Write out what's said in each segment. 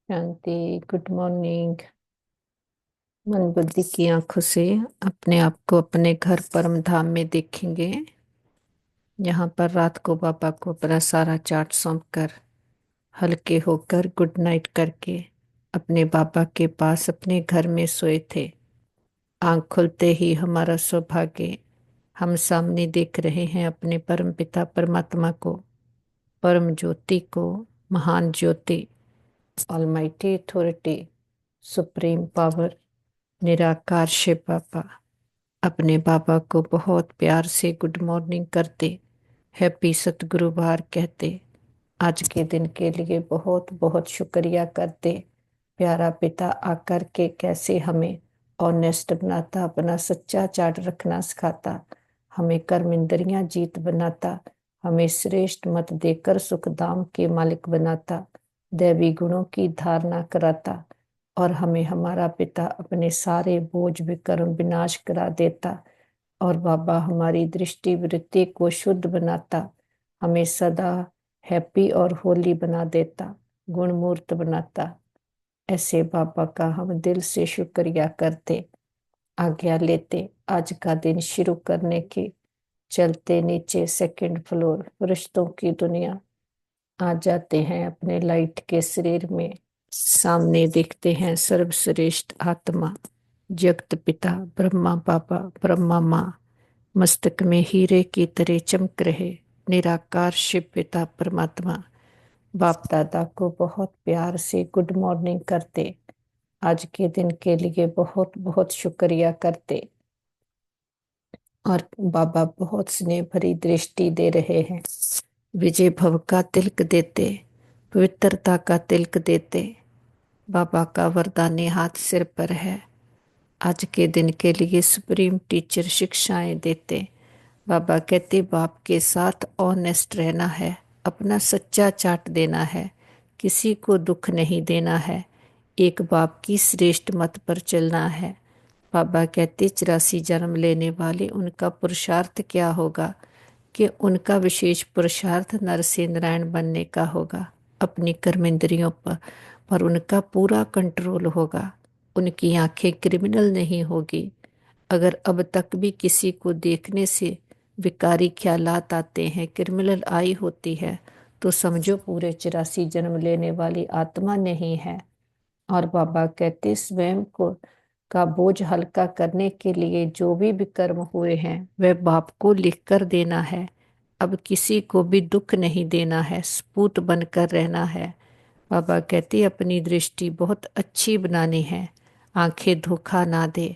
शांति। Good morning. मन बुद्धि की आंखों से अपने आप को अपने घर परम धाम में देखेंगे। यहाँ पर रात को बाबा को अपना सारा चार्ट सौंप कर हल्के होकर गुड नाइट करके अपने बाबा के पास अपने घर में सोए थे। आंख खुलते ही हमारा सौभाग्य, हम सामने देख रहे हैं अपने परम पिता परमात्मा को, परम ज्योति को, महान ज्योति, ऑलमाइटी अथॉरिटी, सुप्रीम पावर, निराकार शिव बाबा। अपने बाबा को बहुत प्यार से गुड मॉर्निंग करते, हैप्पी सतगुरुवार कहते, आज के दिन के लिए बहुत बहुत शुक्रिया करते। प्यारा पिता आकर के कैसे हमें ऑनेस्ट बनाता, अपना सच्चा चार्ट रखना सिखाता, हमें कर्म इंद्रियां जीत बनाता, हमें श्रेष्ठ मत देकर सुखधाम के मालिक बनाता, दैवी गुणों की धारणा कराता और हमें हमारा पिता अपने सारे बोझ विकर्म विनाश करा देता। और बाबा हमारी दृष्टि वृत्ति को शुद्ध बनाता, हमें सदा हैप्पी और होली बना देता, गुणमूर्त बनाता। ऐसे बाबा का हम दिल से शुक्रिया करते, आज्ञा लेते। आज का दिन शुरू करने की चलते नीचे सेकंड फ्लोर फरिश्तों की दुनिया आ जाते हैं अपने लाइट के शरीर में। सामने दिखते हैं सर्वश्रेष्ठ आत्मा, जगत पिता ब्रह्मा बाबा, ब्रह्मा माँ, मस्तक में हीरे की तरह चमक रहे निराकार शिव पिता परमात्मा। बाप दादा को बहुत प्यार से गुड मॉर्निंग करते, आज के दिन के लिए बहुत बहुत शुक्रिया करते। और बाबा बहुत स्नेह भरी दृष्टि दे रहे हैं, विजय भव का तिलक देते, पवित्रता का तिलक देते। बाबा का वरदानी हाथ सिर पर है, आज के दिन के लिए सुप्रीम टीचर शिक्षाएं देते। बाबा कहते बाप के साथ ऑनेस्ट रहना है, अपना सच्चा चाट देना है, किसी को दुख नहीं देना है, एक बाप की श्रेष्ठ मत पर चलना है। बाबा कहते 84 जन्म लेने वाले उनका पुरुषार्थ क्या होगा कि उनका विशेष पुरुषार्थ नर से नारायण बनने का होगा। अपनी कर्मेंद्रियों पर उनका पूरा कंट्रोल होगा, उनकी आंखें क्रिमिनल नहीं होगी। अगर अब तक भी किसी को देखने से विकारी ख्यालात आते हैं, क्रिमिनल आई होती है, तो समझो पूरे 84 जन्म लेने वाली आत्मा नहीं है। और बाबा कहते स्वयं को का बोझ हल्का करने के लिए जो भी विकर्म हुए हैं वह बाप को लिख कर देना है। अब किसी को भी दुख नहीं देना है, सपूत बनकर रहना है। बाबा कहते अपनी दृष्टि बहुत अच्छी बनानी है, आंखें धोखा ना दे,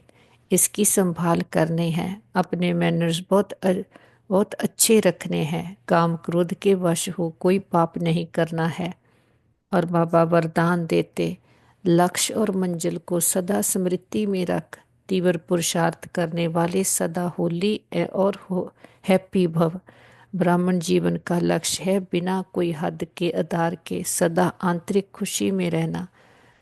इसकी संभाल करनी है। अपने मैनर्स बहुत अच्छे रखने हैं, काम क्रोध के वश हो कोई पाप नहीं करना है। और बाबा वरदान देते लक्ष्य और मंजिल को सदा स्मृति में रख, तीव्र पुरुषार्थ करने वाले सदा होली और हैप्पी भव। ब्राह्मण जीवन का लक्ष्य है बिना कोई हद के आधार के सदा आंतरिक खुशी में रहना।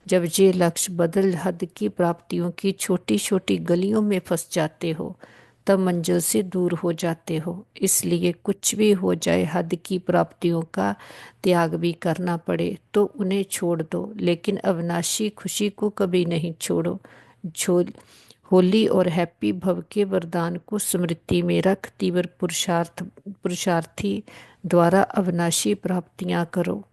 जब ये लक्ष्य बदल हद की प्राप्तियों की छोटी छोटी गलियों में फंस जाते हो तब मंजिल से दूर हो जाते हो। इसलिए कुछ भी हो जाए, हद की प्राप्तियों का त्याग भी करना पड़े तो उन्हें छोड़ दो, लेकिन अविनाशी खुशी को कभी नहीं छोड़ो। जो होली और हैप्पी भव के वरदान को स्मृति में रख, तीव्र पुरुषार्थी द्वारा अविनाशी प्राप्तियां करो।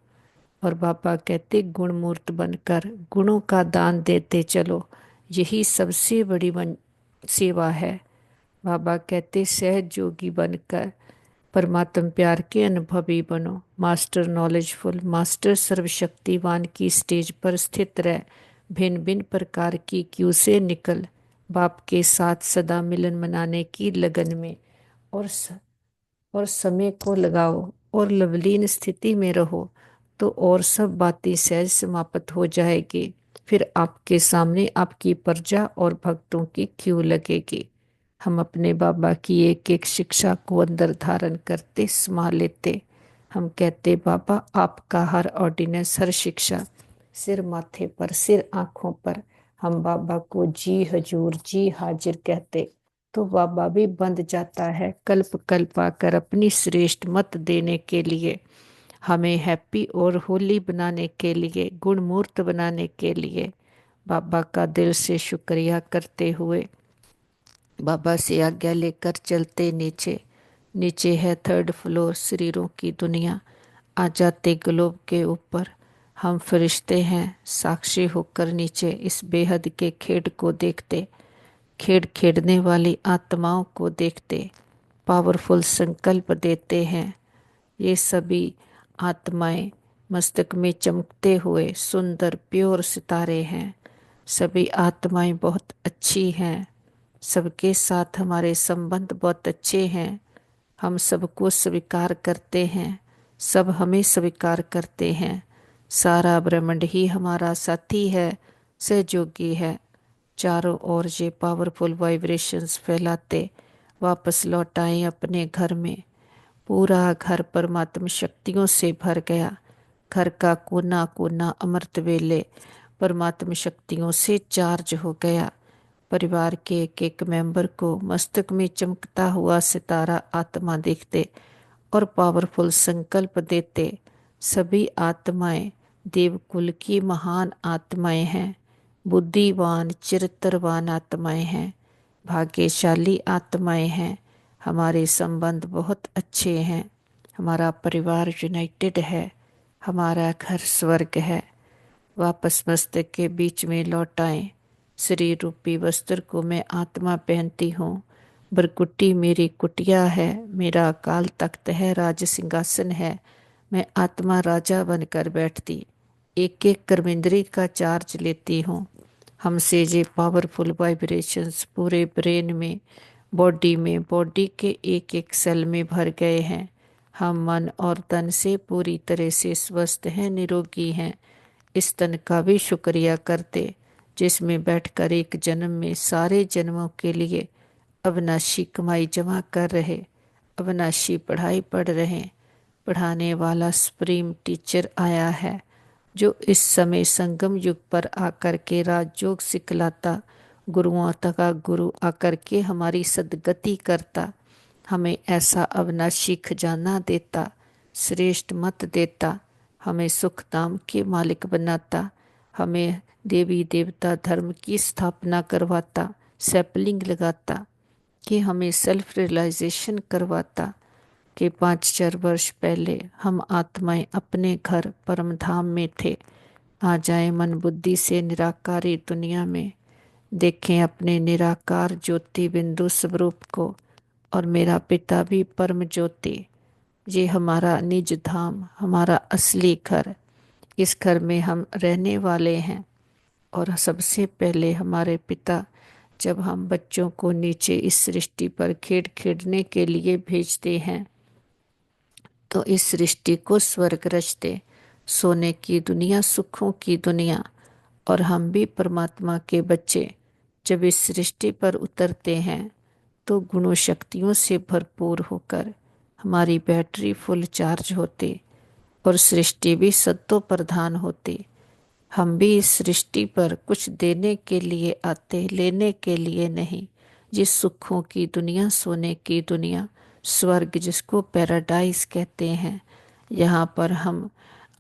और बाबा कहते गुणमूर्त बनकर गुणों का दान देते चलो, यही सबसे बड़ी सेवा है। बाबा कहते सहज जोगी बनकर परमात्म प्यार के अनुभवी बनो, मास्टर नॉलेजफुल, मास्टर सर्वशक्तिवान की स्टेज पर स्थित रह, भिन्न भिन्न प्रकार की क्यू से निकल, बाप के साथ सदा मिलन मनाने की लगन में और और समय को लगाओ और लवलीन स्थिति में रहो, तो और सब बातें सहज समाप्त हो जाएगी। फिर आपके सामने आपकी प्रजा और भक्तों की क्यू लगेगी। हम अपने बाबा की एक एक शिक्षा को अंदर धारण करते समा लेते। हम कहते बाबा आपका हर ऑर्डिनेंस, हर शिक्षा सिर माथे पर, सिर आंखों पर, हम बाबा को जी हजूर जी हाजिर कहते, तो बाबा भी बंध जाता है कल्प कल्प आकर अपनी श्रेष्ठ मत देने के लिए। हमें हैप्पी और होली बनाने के लिए, गुणमूर्त बनाने के लिए बाबा का दिल से शुक्रिया करते हुए बाबा से आज्ञा लेकर चलते नीचे। नीचे है थर्ड फ्लोर, शरीरों की दुनिया। आ जाते ग्लोब के ऊपर हम फरिश्ते हैं, साक्षी होकर नीचे इस बेहद के खेड को देखते, खेड खेडने वाली आत्माओं को देखते, पावरफुल संकल्प देते हैं। ये सभी आत्माएं मस्तक में चमकते हुए सुंदर प्योर सितारे हैं। सभी आत्माएं बहुत अच्छी हैं, सबके साथ हमारे संबंध बहुत अच्छे हैं। हम सबको स्वीकार करते हैं, सब हमें स्वीकार करते हैं। सारा ब्रह्मांड ही हमारा साथी है, सहयोगी है। चारों ओर ये पावरफुल वाइब्रेशंस फैलाते वापस लौट आए अपने घर में। पूरा घर परमात्म शक्तियों से भर गया। घर का कोना कोना अमृत वेले परमात्म शक्तियों से चार्ज हो गया। परिवार के एक एक मेंबर को मस्तक में चमकता हुआ सितारा आत्मा देखते और पावरफुल संकल्प देते। सभी आत्माएं देवकुल की महान आत्माएं हैं, बुद्धिवान चरित्रवान आत्माएं हैं, भाग्यशाली आत्माएं हैं। हमारे संबंध बहुत अच्छे हैं, हमारा परिवार यूनाइटेड है, हमारा घर स्वर्ग है। वापस मस्तक के बीच में लौट आए। शरीर रूपी वस्त्र को मैं आत्मा पहनती हूँ। बरकुट्टी मेरी कुटिया है, मेरा अकाल तख्त है, राज सिंहासन है। मैं आत्मा राजा बनकर बैठती, एक एक कर्मेंद्री का चार्ज लेती हूँ। हमसे ये पावरफुल वाइब्रेशंस पूरे ब्रेन में, बॉडी में, बॉडी के एक एक सेल में भर गए हैं। हम मन और तन से पूरी तरह से स्वस्थ हैं, निरोगी हैं। इस तन का भी शुक्रिया करते जिसमें बैठकर एक जन्म में सारे जन्मों के लिए अविनाशी कमाई जमा कर रहे, अविनाशी पढ़ाई पढ़ रहे। पढ़ाने वाला सुप्रीम टीचर आया है जो इस समय संगम युग पर आकर के राजयोग सिखलाता, गुरुओं तक गुरु आकर के हमारी सदगति करता, हमें ऐसा अविनाशी खजाना देता, श्रेष्ठ मत देता, हमें सुख धाम के मालिक बनाता, हमें देवी देवता धर्म की स्थापना करवाता, सैपलिंग लगाता, कि हमें सेल्फ रियलाइजेशन करवाता कि 5,000 वर्ष पहले हम आत्माएं अपने घर परम धाम में थे। आ जाए मन बुद्धि से निराकारी दुनिया में, देखें अपने निराकार ज्योति बिंदु स्वरूप को। और मेरा पिता भी परम ज्योति, ये हमारा निज धाम, हमारा असली घर। इस घर में हम रहने वाले हैं। और सबसे पहले हमारे पिता जब हम बच्चों को नीचे इस सृष्टि पर खेड खेडने के लिए भेजते हैं तो इस सृष्टि को स्वर्ग रचते, सोने की दुनिया, सुखों की दुनिया। और हम भी परमात्मा के बच्चे जब इस सृष्टि पर उतरते हैं तो गुणों शक्तियों से भरपूर होकर हमारी बैटरी फुल चार्ज होती और सृष्टि भी सत्तो प्रधान होती। हम भी इस सृष्टि पर कुछ देने के लिए आते, लेने के लिए नहीं। जिस सुखों की दुनिया, सोने की दुनिया, स्वर्ग जिसको पैराडाइज कहते हैं, यहाँ पर हम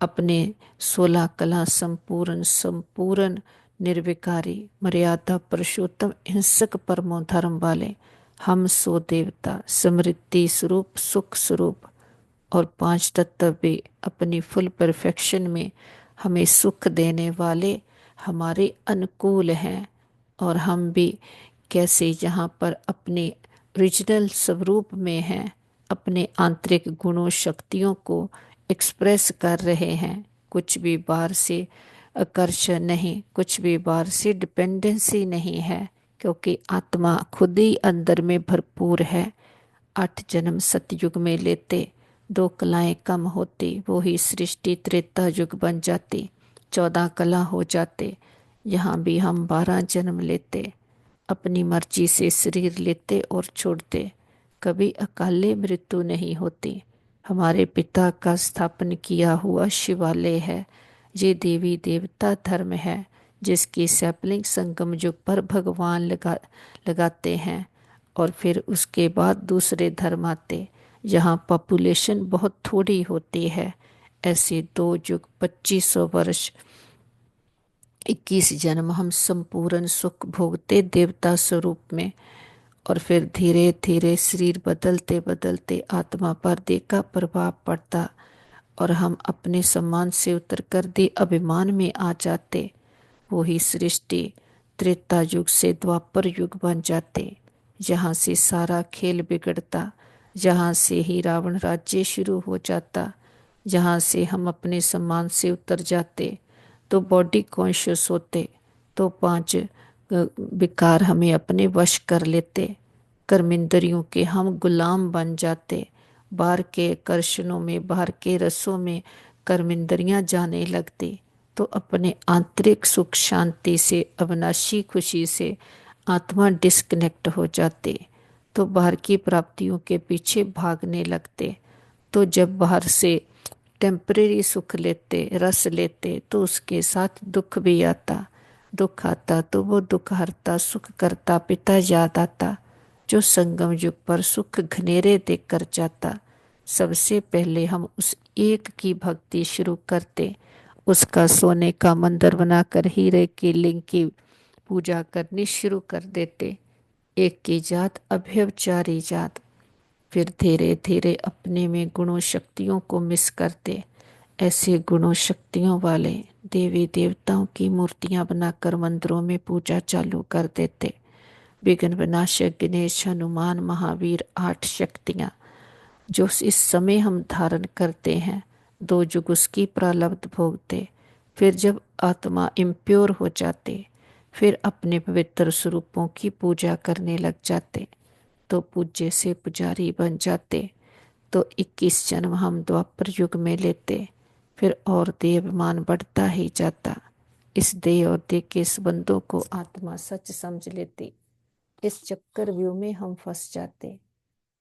अपने 16 कला संपूर्ण संपूर्ण निर्विकारी मर्यादा पुरुषोत्तम हिंसक परमो धर्म वाले हम सो देवता समृद्धि स्वरूप सुख स्वरूप और 5 तत्व भी अपनी फुल परफेक्शन में हमें सुख देने वाले हमारे अनुकूल हैं। और हम भी कैसे यहाँ पर अपने ओरिजिनल स्वरूप में हैं, अपने आंतरिक गुणों शक्तियों को एक्सप्रेस कर रहे हैं। कुछ भी बाहर से आकर्षण नहीं, कुछ भी बाहर से डिपेंडेंसी नहीं है, क्योंकि आत्मा खुद ही अंदर में भरपूर है। 8 जन्म सतयुग में लेते, 2 कलाएं कम होती, वो ही सृष्टि त्रेता युग बन जाती, 14 कला हो जाते। यहाँ भी हम 12 जन्म लेते, अपनी मर्जी से शरीर लेते और छोड़ते, कभी अकाले मृत्यु नहीं होती। हमारे पिता का स्थापन किया हुआ शिवालय है, ये देवी देवता धर्म है जिसकी सैपलिंग संगम युग पर भगवान लगाते हैं। और फिर उसके बाद दूसरे धर्म आते। यहाँ पॉपुलेशन बहुत थोड़ी होती है, ऐसे 2 युग 2500 वर्ष 21 जन्म हम संपूर्ण सुख भोगते देवता स्वरूप में, और फिर धीरे धीरे शरीर बदलते बदलते आत्मा पर देह का प्रभाव पड़ता और हम अपने सम्मान से उतरकर देह अभिमान में आ जाते। वही सृष्टि त्रेता युग से द्वापर युग बन जाते, जहाँ से सारा खेल बिगड़ता, जहाँ से ही रावण राज्य शुरू हो जाता, जहाँ से हम अपने सम्मान से उतर जाते तो बॉडी कॉन्शियस होते, तो 5 विकार हमें अपने वश कर लेते, कर्मेंद्रियों के हम गुलाम बन जाते। बाहर के आकर्षणों में, बाहर के रसों में कर्मेंद्रियां जाने लगती, तो अपने आंतरिक सुख शांति से, अविनाशी खुशी से आत्मा डिस्कनेक्ट हो जाती, तो बाहर की प्राप्तियों के पीछे भागने लगते। तो जब बाहर से टेम्परेरी सुख लेते, रस लेते, तो उसके साथ दुख भी आता। दुख आता तो वो दुख हरता, सुख करता पिता याद आता, जो संगम युग पर सुख घनेरे देख कर जाता। सबसे पहले हम उस एक की भक्ति शुरू करते, उसका सोने का मंदिर बनाकर हीरे की लिंग की पूजा करनी शुरू कर देते। एक की जात अभ्यवचारी जात। फिर धीरे धीरे अपने में गुणों शक्तियों को मिस करते। ऐसे गुणों शक्तियों वाले देवी देवताओं की मूर्तियां बनाकर मंदिरों में पूजा चालू कर देते। विघ्न विनाशक गणेश, हनुमान, महावीर, 8 शक्तियां जो इस समय हम धारण करते हैं, 2 युग उसकी प्रारब्ध भोगते। फिर जब आत्मा इम्प्योर हो जाते, फिर अपने पवित्र स्वरूपों की पूजा करने लग जाते, तो पूज्य से पुजारी बन जाते। तो 21 जन्म हम द्वापर युग में लेते, फिर और देवमान बढ़ता ही जाता। इस देह और देह के संबंधों को आत्मा सच समझ लेती। इस चक्कर व्यू में हम फंस जाते,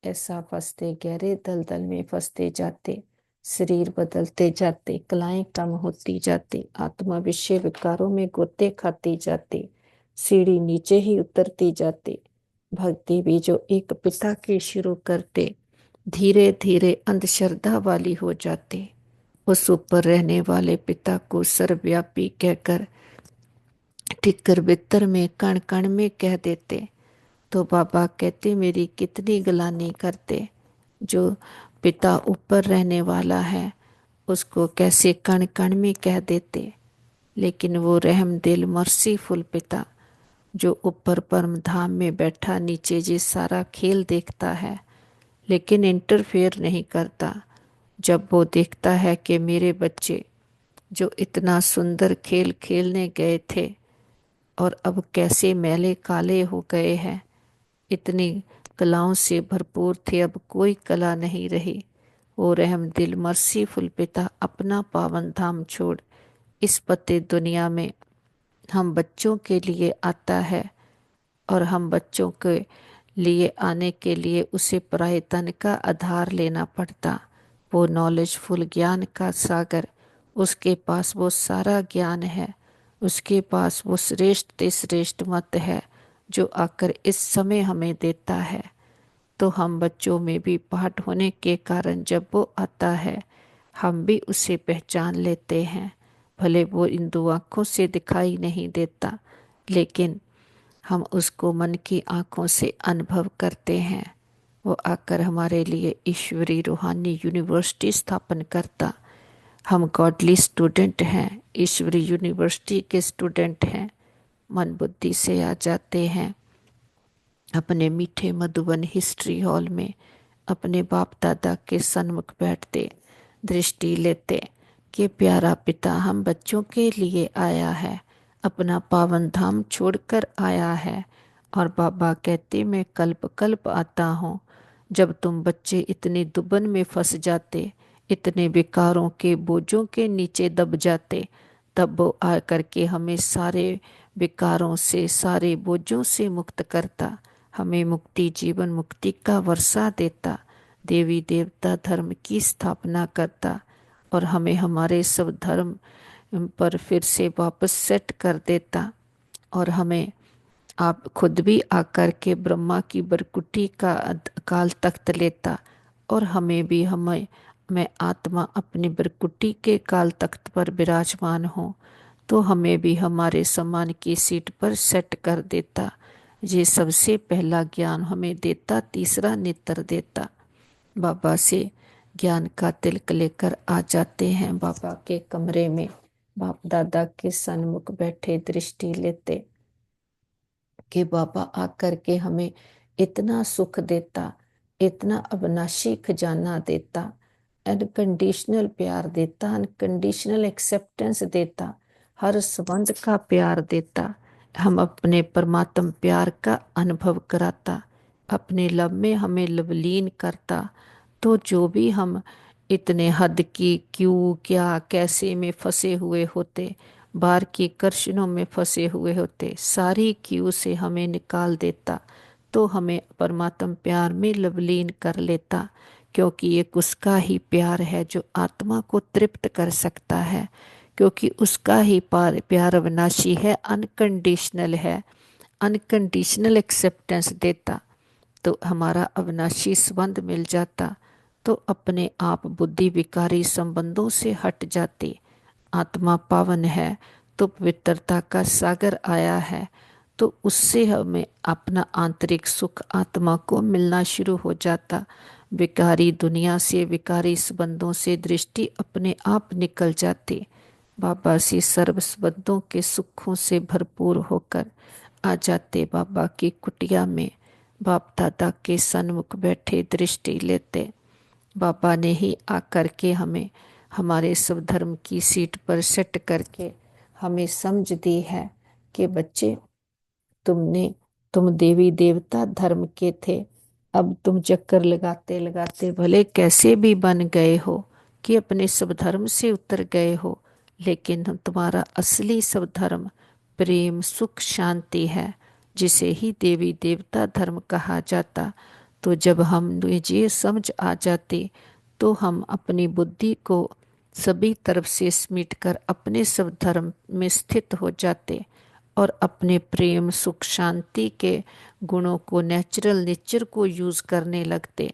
ऐसा फंसते गहरे दलदल में फंसते जाते। शरीर बदलते जाते, कलाएं कम होती जाती, आत्मा विषय विकारों में गोते खाती जाती, सीढ़ी नीचे ही उतरती जाती। भक्ति भी जो एक पिता की शुरू करते, धीरे धीरे अंधश्रद्धा वाली हो जाती। उस ऊपर रहने वाले पिता को सर्वव्यापी कहकर टिकर बितर में कण कण में कह देते। तो बाबा कहते मेरी कितनी गलानी करते, जो पिता ऊपर रहने वाला है उसको कैसे कण कण में कह देते। लेकिन वो रहम दिल मर्सीफुल पिता जो ऊपर परम धाम में बैठा नीचे जी सारा खेल देखता है, लेकिन इंटरफेयर नहीं करता। जब वो देखता है कि मेरे बच्चे जो इतना सुंदर खेल खेलने गए थे और अब कैसे मैले काले हो गए हैं, इतनी कलाओं से भरपूर थे, अब कोई कला नहीं रही। वो रहम दिल मर्सीफुल पिता अपना पावन धाम छोड़ इस पते दुनिया में हम बच्चों के लिए आता है, और हम बच्चों के लिए आने के लिए उसे पराये तन का आधार लेना पड़ता। वो नॉलेजफुल ज्ञान का सागर, उसके पास वो सारा ज्ञान है, उसके पास वो श्रेष्ठ ते श्रेष्ठ मत है जो आकर इस समय हमें देता है। तो हम बच्चों में भी पाठ होने के कारण जब वो आता है हम भी उसे पहचान लेते हैं। भले वो इन 2 आँखों से दिखाई नहीं देता, लेकिन हम उसको मन की आँखों से अनुभव करते हैं। वो आकर हमारे लिए ईश्वरी रूहानी यूनिवर्सिटी स्थापन करता। हम गॉडली स्टूडेंट हैं, ईश्वरी यूनिवर्सिटी के स्टूडेंट हैं। मन बुद्धि से आ जाते हैं अपने मीठे मधुबन हिस्ट्री हॉल में, अपने बाप दादा के सन्मुख बैठते, दृष्टि लेते कि प्यारा पिता हम बच्चों के लिए आया है, अपना पावन धाम छोड़कर आया है। और बाबा कहते मैं कल्प कल्प आता हूँ। जब तुम बच्चे इतने दुबन में फंस जाते, इतने विकारों के बोझों के नीचे दब जाते, तब वो आकर के हमें सारे विकारों से, सारे बोझों से मुक्त करता, हमें मुक्ति जीवन मुक्ति का वर्षा देता, देवी देवता धर्म की स्थापना करता, और हमें हमारे सब धर्म पर फिर से वापस सेट कर देता। और हमें आप खुद भी आकर के ब्रह्मा की बरकुटी का अकाल तख्त लेता, और हमें भी हमें मैं आत्मा अपनी बरकुटी के काल तख्त पर विराजमान हूँ, तो हमें भी हमारे सम्मान की सीट पर सेट कर देता। ये सबसे पहला ज्ञान हमें देता, तीसरा नेत्र देता। बाबा से ज्ञान का तिलक लेकर आ जाते हैं बाबा के कमरे में। बाप दादा के सन्मुख बैठे दृष्टि लेते कि बाबा आकर के हमें इतना सुख देता, इतना अविनाशी खजाना देता, अनकंडीशनल प्यार देता, अनकंडीशनल एक्सेप्टेंस देता, हर संबंध का प्यार देता, हम अपने परमात्म प्यार का अनुभव कराता, अपने लब में हमें लवलीन करता। तो जो भी हम इतने हद की क्यों क्या कैसे में फंसे हुए होते, बार की कर्षणों में फंसे हुए होते, सारी क्यू से हमें निकाल देता, तो हमें परमात्म प्यार में लवलीन कर लेता। क्योंकि ये उसका ही प्यार है जो आत्मा को तृप्त कर सकता है, क्योंकि उसका ही प्यार अविनाशी है, अनकंडीशनल है, अनकंडीशनल एक्सेप्टेंस देता। तो हमारा अविनाशी संबंध मिल जाता, तो अपने आप बुद्धि विकारी संबंधों से हट जाती। आत्मा पावन है, तो पवित्रता का सागर आया है, तो उससे हमें अपना आंतरिक सुख आत्मा को मिलना शुरू हो जाता। विकारी दुनिया से, विकारी संबंधों से दृष्टि अपने आप निकल जाती। बाबा से सर्व संबंधों के सुखों से भरपूर होकर आ जाते बाबा की कुटिया में। बाप दादा के सन्मुख बैठे दृष्टि लेते। बाबा ने ही आकर के हमें हमारे सब धर्म की सीट पर सेट करके हमें समझ दी है कि बच्चे, तुम देवी देवता धर्म के थे, अब तुम चक्कर लगाते लगाते भले कैसे भी बन गए हो कि अपने सब धर्म से उतर गए हो, लेकिन तुम्हारा असली सब धर्म प्रेम सुख शांति है, जिसे ही देवी देवता धर्म कहा जाता। तो जब हम ये समझ आ जाती, तो हम अपनी बुद्धि को सभी तरफ से समेट कर अपने सब धर्म में स्थित हो जाते और अपने प्रेम सुख शांति के गुणों को, नेचुरल नेचर को यूज करने लगते।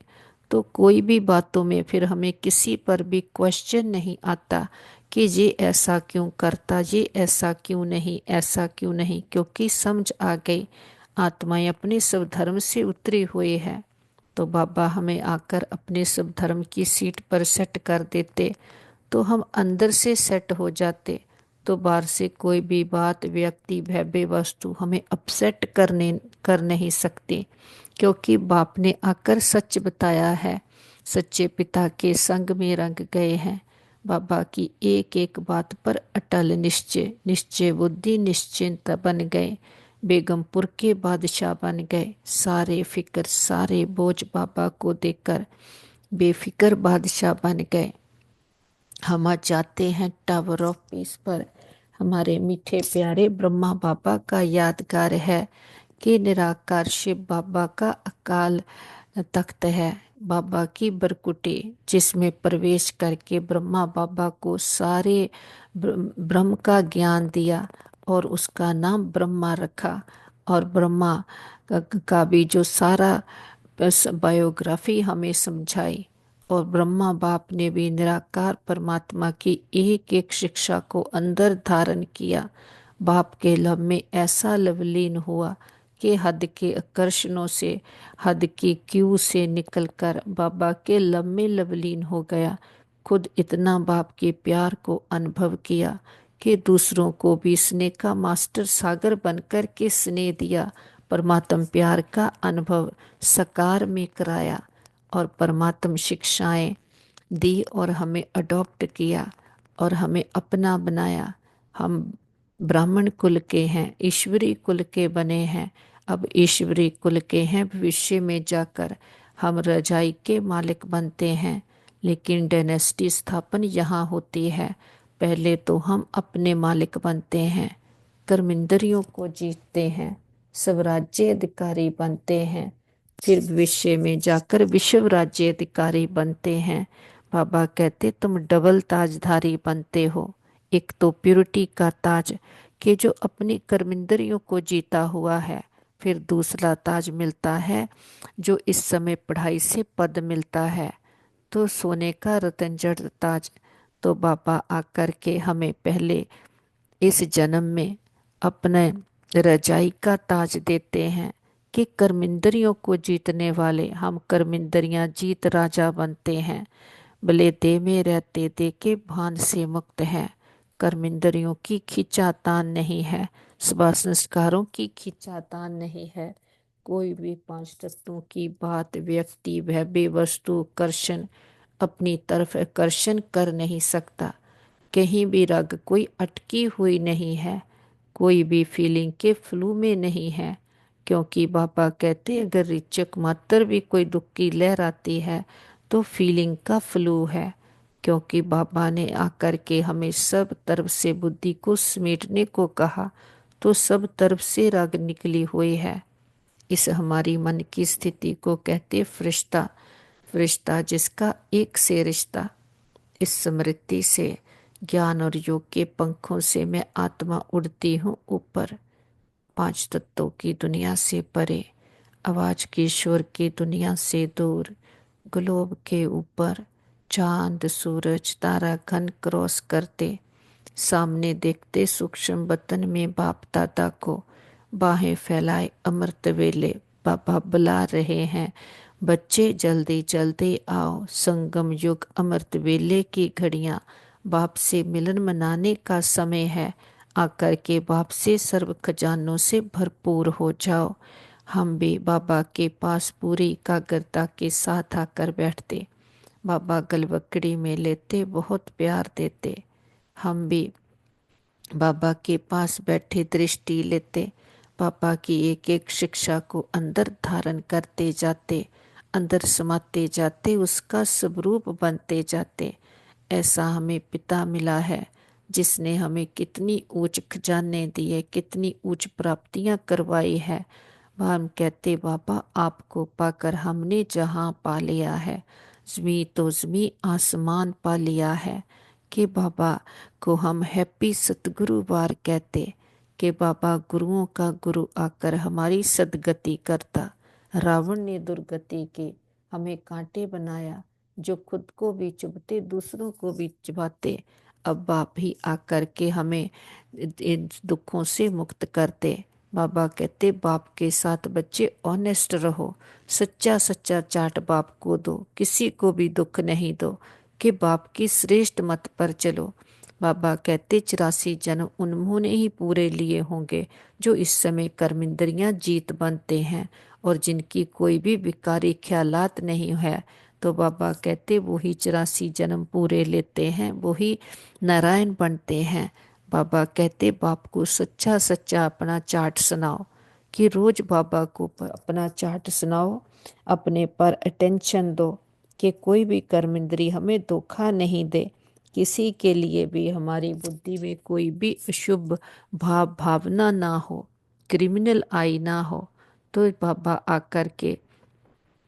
तो कोई भी बातों में फिर हमें किसी पर भी क्वेश्चन नहीं आता कि ये ऐसा क्यों करता, ये ऐसा क्यों नहीं, ऐसा क्यों नहीं, क्योंकि समझ आ गई आत्माएं अपने सब धर्म से उतरी हुई है। तो बाबा हमें आकर अपने सब धर्म की सीट पर सेट कर देते, तो हम अंदर से सेट हो जाते। तो बाहर से कोई भी बात, व्यक्ति, भव्य वस्तु हमें अपसेट कर नहीं सकती, क्योंकि बाप ने आकर सच बताया है। सच्चे पिता के संग में रंग गए हैं। बाबा की एक एक बात पर अटल निश्चय, निश्चय बुद्धि निश्चिंत बन गए। बेगमपुर के बादशाह बन गए। सारे फिक्र सारे बोझ बाबा को देकर बेफिक्र बादशाह बन गए। हम आज जाते हैं टावर ऑफ पीस पर। हमारे मीठे प्यारे ब्रह्मा बाबा का यादगार है कि निराकार शिव बाबा का अकाल तख्त है, बाबा की बरकुटी, जिसमें प्रवेश करके ब्रह्मा बाबा को सारे ब्रह्म का ज्ञान दिया और उसका नाम ब्रह्मा रखा। और ब्रह्मा का भी जो सारा बायोग्राफी हमें समझाई। और ब्रह्मा बाप ने भी निराकार परमात्मा की एक एक शिक्षा को अंदर धारण किया। बाप के लब में ऐसा लवलीन हुआ कि हद के आकर्षणों से, हद की क्यू से निकलकर बाबा के लब में लवलीन हो गया। खुद इतना बाप के प्यार को अनुभव किया कि दूसरों को भी स्नेह का मास्टर सागर बनकर के स्नेह दिया। परमात्म प्यार का अनुभव साकार में कराया और परमात्म शिक्षाएं दी और हमें अडॉप्ट किया और हमें अपना बनाया। हम ब्राह्मण कुल के हैं, ईश्वरी कुल के बने हैं। अब ईश्वरी कुल के हैं, भविष्य में जाकर हम रजाई के मालिक बनते हैं। लेकिन डायनेस्टी स्थापन यहाँ होती है। पहले तो हम अपने मालिक बनते हैं, कर्मेंद्रियों को जीतते हैं, स्वराज्य अधिकारी बनते हैं, फिर भविष्य में जाकर विश्व राज्य अधिकारी बनते हैं। बाबा कहते तुम डबल ताजधारी बनते हो। एक तो प्योरिटी का ताज कि जो अपनी कर्मेंद्रियों को जीता हुआ है, फिर दूसरा ताज मिलता है जो इस समय पढ़ाई से पद मिलता है। तो सोने का रतन जड़ ताज। तो बाबा आकर के हमें पहले इस जन्म में अपने रजाई का ताज देते हैं कि कर्मिंदरियों को जीतने वाले हम कर्मिंदरियां जीत राजा बनते हैं। भले देह में रहते दे के भान से मुक्त है। कर्मिंदरियों की खींचातान नहीं है, स्वभाव संस्कारों की खींचातान नहीं है। कोई भी पांच तत्वों की बात व्यक्ति वह बेवस्तु कर्षण अपनी तरफ आकर्षण कर नहीं सकता। कहीं भी रग कोई अटकी हुई नहीं है, कोई भी फीलिंग के फ्लू में नहीं है। क्योंकि बाबा कहते अगर रिचक मात्र भी कोई दुख की लहर आती है तो फीलिंग का फ्लू है। क्योंकि बाबा ने आकर के हमें सब तरफ से बुद्धि को समेटने को कहा, तो सब तरफ से राग निकली हुई है। इस हमारी मन की स्थिति को कहते फरिश्ता। फरिश्ता जिसका एक से रिश्ता। इस स्मृति से ज्ञान और योग के पंखों से मैं आत्मा उड़ती हूँ ऊपर, पांच तत्वों की दुनिया से परे, आवाज की शोर की दुनिया से दूर, ग्लोब के ऊपर चांद सूरज तारा घन क्रॉस करते, सामने देखते सूक्ष्म बतन में बाप दादा को, बाहें फैलाए अमृत वेले बाबा बुला रहे हैं, बच्चे जल्दी जल्दी आओ, संगम युग अमृत वेले की घड़ियां, बाप से मिलन मनाने का समय है, आकर के बाप से सर्व खजानों से भरपूर हो जाओ। हम भी बाबा के पास पूरी एकाग्रता के साथ आकर बैठते, बाबा गलवकड़ी में लेते बहुत प्यार देते। हम भी बाबा के पास बैठे दृष्टि लेते, बाबा की एक एक शिक्षा को अंदर धारण करते जाते, अंदर समाते जाते, उसका स्वरूप बनते जाते। ऐसा हमें पिता मिला है जिसने हमें कितनी ऊंच खजाने दिए, कितनी ऊंच प्राप्तियां करवाई है। वह हम कहते बाबा आपको पाकर हमने जहां पा लिया है, जमी तो जमी आसमान पा लिया है। कि बाबा को हम हैप्पी सतगुरु वार कहते, कि बाबा गुरुओं का गुरु आकर हमारी सदगति करता। रावण ने दुर्गति की, हमें कांटे बनाया, जो खुद को भी चुभते दूसरों को भी चुभाते। अब बाप ही आकर के हमें इन दुखों से मुक्त करते। बाबा कहते बाप के साथ बच्चे ऑनेस्ट रहो, सच्चा सच्चा चाट बाप को दो, किसी को भी दुख नहीं दो, कि बाप की श्रेष्ठ मत पर चलो। बाबा कहते 84 जन्म उन्होंने ही पूरे लिए होंगे जो इस समय कर्मिंदरियां जीत बनते हैं, और जिनकी कोई भी विकारी ख्यालात नहीं है, तो बाबा कहते वही 84 जन्म पूरे लेते हैं, वही नारायण बनते हैं। बाबा कहते बाप को सच्चा सच्चा अपना चार्ट सुनाओ, कि रोज बाबा को अपना चार्ट सुनाओ, अपने पर अटेंशन दो, कि कोई भी कर्म इंद्री हमें धोखा नहीं दे, किसी के लिए भी हमारी बुद्धि में कोई भी अशुभ भावना ना हो, क्रिमिनल आई ना हो। तो बाबा आकर के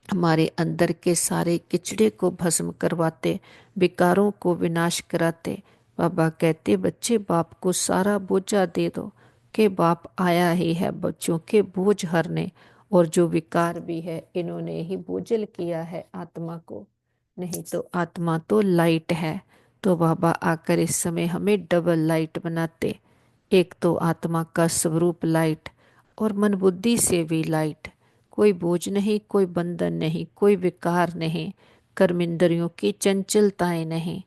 हमारे अंदर के सारे किचड़े को भस्म करवाते, विकारों को विनाश कराते। बाबा कहते बच्चे बाप को सारा बोझा दे दो, कि बाप आया ही है बच्चों के बोझ हरने, और जो विकार भी है इन्होंने ही बोझल किया है आत्मा को, नहीं तो आत्मा तो लाइट है। तो बाबा आकर इस समय हमें डबल लाइट बनाते, एक तो आत्मा का स्वरूप लाइट, और मन बुद्धि से भी लाइट। कोई बोझ नहीं, कोई बंधन नहीं, कोई विकार नहीं, कर्मेंद्रियों की चंचलताएं नहीं।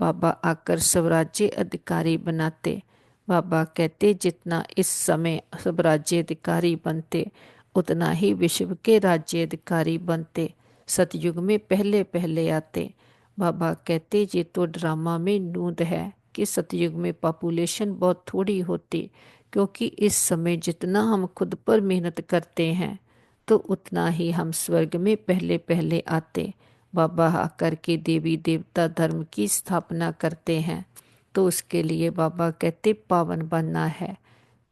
बाबा आकर स्वराज्य अधिकारी बनाते। बाबा कहते जितना इस समय स्वराज्य अधिकारी बनते, उतना ही विश्व के राज्य अधिकारी बनते। सतयुग में पहले पहले आते। बाबा कहते ये तो ड्रामा में नूंद है कि सतयुग में पॉपुलेशन बहुत थोड़ी होती, क्योंकि इस समय जितना हम खुद पर मेहनत करते हैं तो उतना ही हम स्वर्ग में पहले पहले आते। बाबा आकर के देवी देवता धर्म की स्थापना करते हैं, तो उसके लिए बाबा कहते पावन बनना है,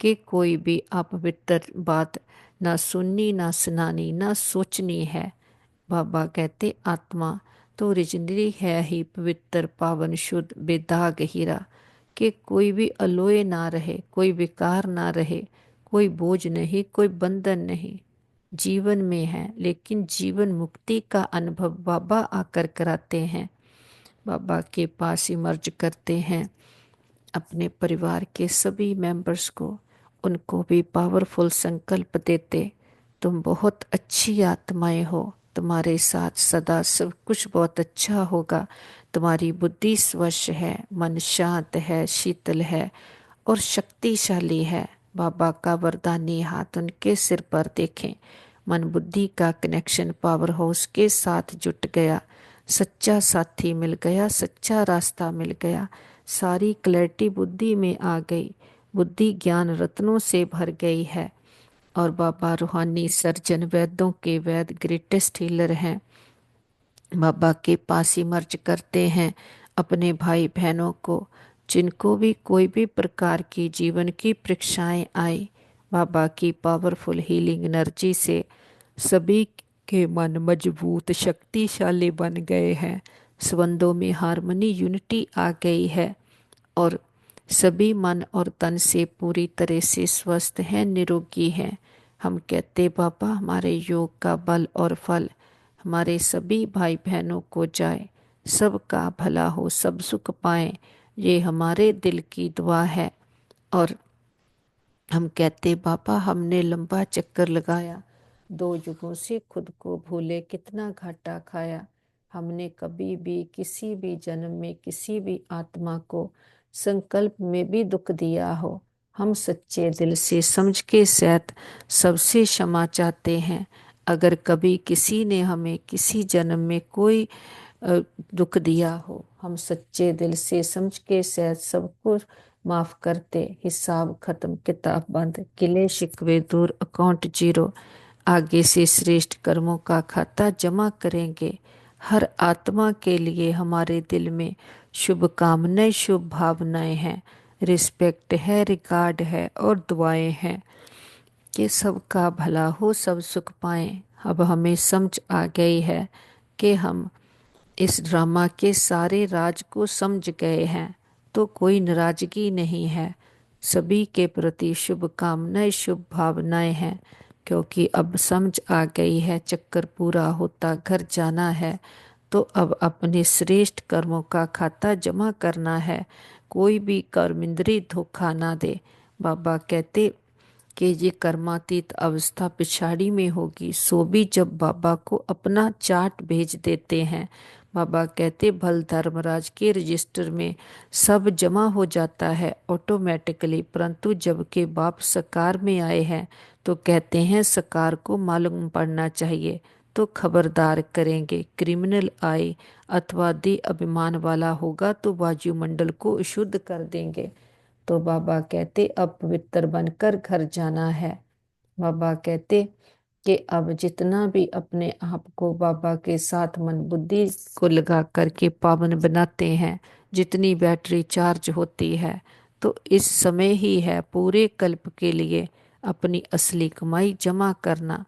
कि कोई भी अपवित्र बात ना सुननी, ना सुनानी, ना सोचनी है। बाबा कहते आत्मा तो ओरिजिनली है ही पवित्र पावन शुद्ध बेदाग हीरा, कि कोई भी अलोय ना रहे, कोई विकार ना रहे, कोई बोझ नहीं, कोई बंधन नहीं। जीवन में है, लेकिन जीवन मुक्ति का अनुभव बाबा आकर कराते हैं। बाबा के पास इमर्ज करते हैं अपने परिवार के सभी मेंबर्स को, उनको भी पावरफुल संकल्प देते, तुम बहुत अच्छी आत्माएं हो, तुम्हारे साथ सदा सब कुछ बहुत अच्छा होगा, तुम्हारी बुद्धि स्वच्छ है, मन शांत है, शीतल है और शक्तिशाली है। बाबा का वरदानी हाथ उनके सिर पर देखें, मन बुद्धि का कनेक्शन पावर हाउस के साथ जुट गया, सच्चा साथी मिल गया, सच्चा रास्ता मिल गया, सारी क्लैरिटी बुद्धि में आ गई, बुद्धि ज्ञान रत्नों से भर गई है। और बाबा रूहानी सर्जन, वैद्यों के वैद, ग्रेटेस्ट हीलर हैं। बाबा के पास ही मर्ज करते हैं अपने भाई बहनों को, जिनको भी कोई भी प्रकार की जीवन की परीक्षाएं आई, बाबा की पावरफुल हीलिंग एनर्जी से सभी के मन मजबूत शक्तिशाली बन गए हैं। संबंधों में हार्मनी यूनिटी आ गई है और सभी मन और तन से पूरी तरह से स्वस्थ हैं, निरोगी हैं। हम कहते बाबा हमारे योग का बल और फल हमारे सभी भाई बहनों को जाए, सबका भला हो, सब सुख पाएं, ये हमारे दिल की दुआ है। और हम कहते बाबा हमने लंबा चक्कर लगाया, 2 युगों से खुद को भूले कितना घाटा खाया, हमने कभी भी किसी भी जन्म में किसी भी आत्मा को संकल्प में भी दुख दिया हो, हम सच्चे दिल से समझ के सहित सबसे क्षमा चाहते हैं। अगर कभी किसी ने हमें किसी जन्म में कोई दुख दिया हो, हम सच्चे दिल से समझ के सहित सबको माफ करते, हिसाब खत्म, किताब बंद, गिले शिकवे दूर, अकाउंट जीरो, आगे से श्रेष्ठ कर्मों का खाता जमा करेंगे। हर आत्मा के लिए हमारे दिल में शुभकामनाएं, शुभ भावनाएं हैं, रिस्पेक्ट है, रिगार्ड है और दुआएं हैं कि सबका भला हो, सब सुख पाएं। अब हमें समझ आ गई है कि हम इस ड्रामा के सारे राज को समझ गए हैं, तो कोई नाराजगी नहीं है, सभी के प्रति शुभकामनाएं, शुभ भावनाएं हैं। क्योंकि अब समझ आ गई है, चक्कर पूरा होता घर जाना है, तो अब अपने श्रेष्ठ कर्मों का खाता जमा करना है। कोई भी कर्मेंद्री धोखा ना दे। बाबा कहते कि ये कर्मातीत अवस्था पिछाड़ी में होगी, सो भी जब बाबा को अपना चार्ट भेज देते हैं, बाबा कहते भल धर्मराज के रजिस्टर में सब जमा हो जाता है ऑटोमेटिकली, परंतु जब के बाप सकार में आए हैं तो कहते हैं सकार को मालूम पड़ना चाहिए, तो खबरदार करेंगे। क्रिमिनल आए अथवा दे अभिमान वाला होगा तो वायुमंडल को अशुद्ध कर देंगे। तो बाबा कहते अब पवित्र बनकर घर जाना है। बाबा कहते कि अब जितना भी अपने आप को बाबा के साथ मन बुद्धि को लगा करके पावन बनाते हैं, जितनी बैटरी चार्ज होती है, तो इस समय ही है पूरे कल्प के लिए अपनी असली कमाई जमा करना।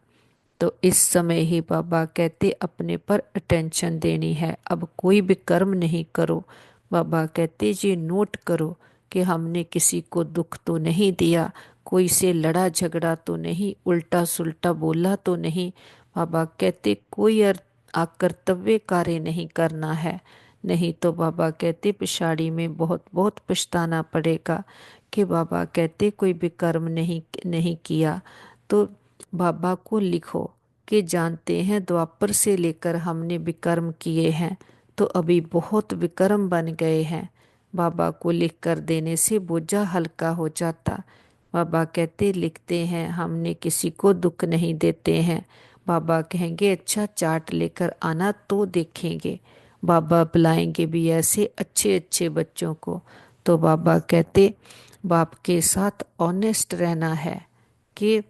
तो इस समय ही बाबा कहते अपने पर अटेंशन देनी है, अब कोई भी कर्म नहीं करो। बाबा कहते जी नोट करो कि हमने किसी को दुख तो नहीं दिया, कोई से लड़ा झगड़ा तो नहीं, उल्टा सुल्टा बोला तो नहीं। बाबा कहते कोई अकर्तव्य कार्य नहीं करना है, नहीं तो बाबा कहते पिछाड़ी में बहुत बहुत पछताना पड़ेगा। कि बाबा कहते कोई भी कर्म नहीं नहीं किया तो बाबा को लिखो कि जानते हैं द्वापर से लेकर हमने विकर्म किए हैं, तो अभी बहुत विकर्म बन गए हैं। बाबा को लिख कर देने से बोझा हल्का हो जाता। बाबा कहते लिखते हैं, हमने किसी को दुख नहीं देते हैं। बाबा कहेंगे अच्छा चार्ट लेकर आना तो देखेंगे। बाबा बुलाएंगे भी ऐसे अच्छे अच्छे बच्चों को। तो बाबा कहते बाप के साथ ऑनेस्ट रहना है कि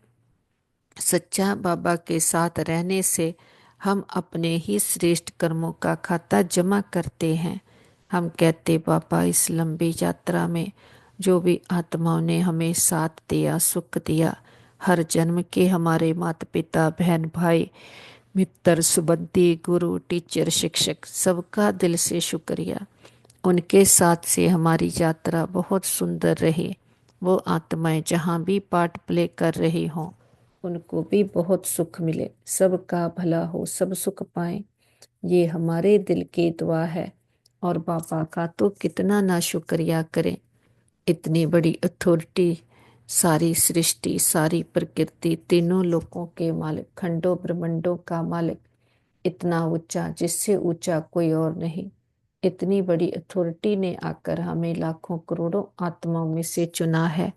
सच्चा बाबा के साथ रहने से हम अपने ही श्रेष्ठ कर्मों का खाता जमा करते हैं। हम कहते बाबा इस लंबी यात्रा में जो भी आत्माओं ने हमें साथ दिया, सुख दिया, हर जन्म के हमारे माता पिता, बहन भाई, मित्र, सुबंधी, गुरु, टीचर, शिक्षक, सबका दिल से शुक्रिया। उनके साथ से हमारी यात्रा बहुत सुंदर रही। वो आत्माएं जहाँ भी पार्ट प्ले कर रही हों, उनको भी बहुत सुख मिले, सबका भला हो, सब सुख पाए। ये हमारे दिल की दुआ है। और बाबा का तो कितना ना शुक्रिया करें। इतनी बड़ी अथॉरिटी, सारी सृष्टि, सारी प्रकृति, तीनों लोकों के मालिक, खंडों ब्रह्मांडों का मालिक, इतना ऊंचा जिससे ऊंचा कोई और नहीं। इतनी बड़ी अथॉरिटी ने आकर हमें लाखों करोड़ों आत्माओं में से चुना है।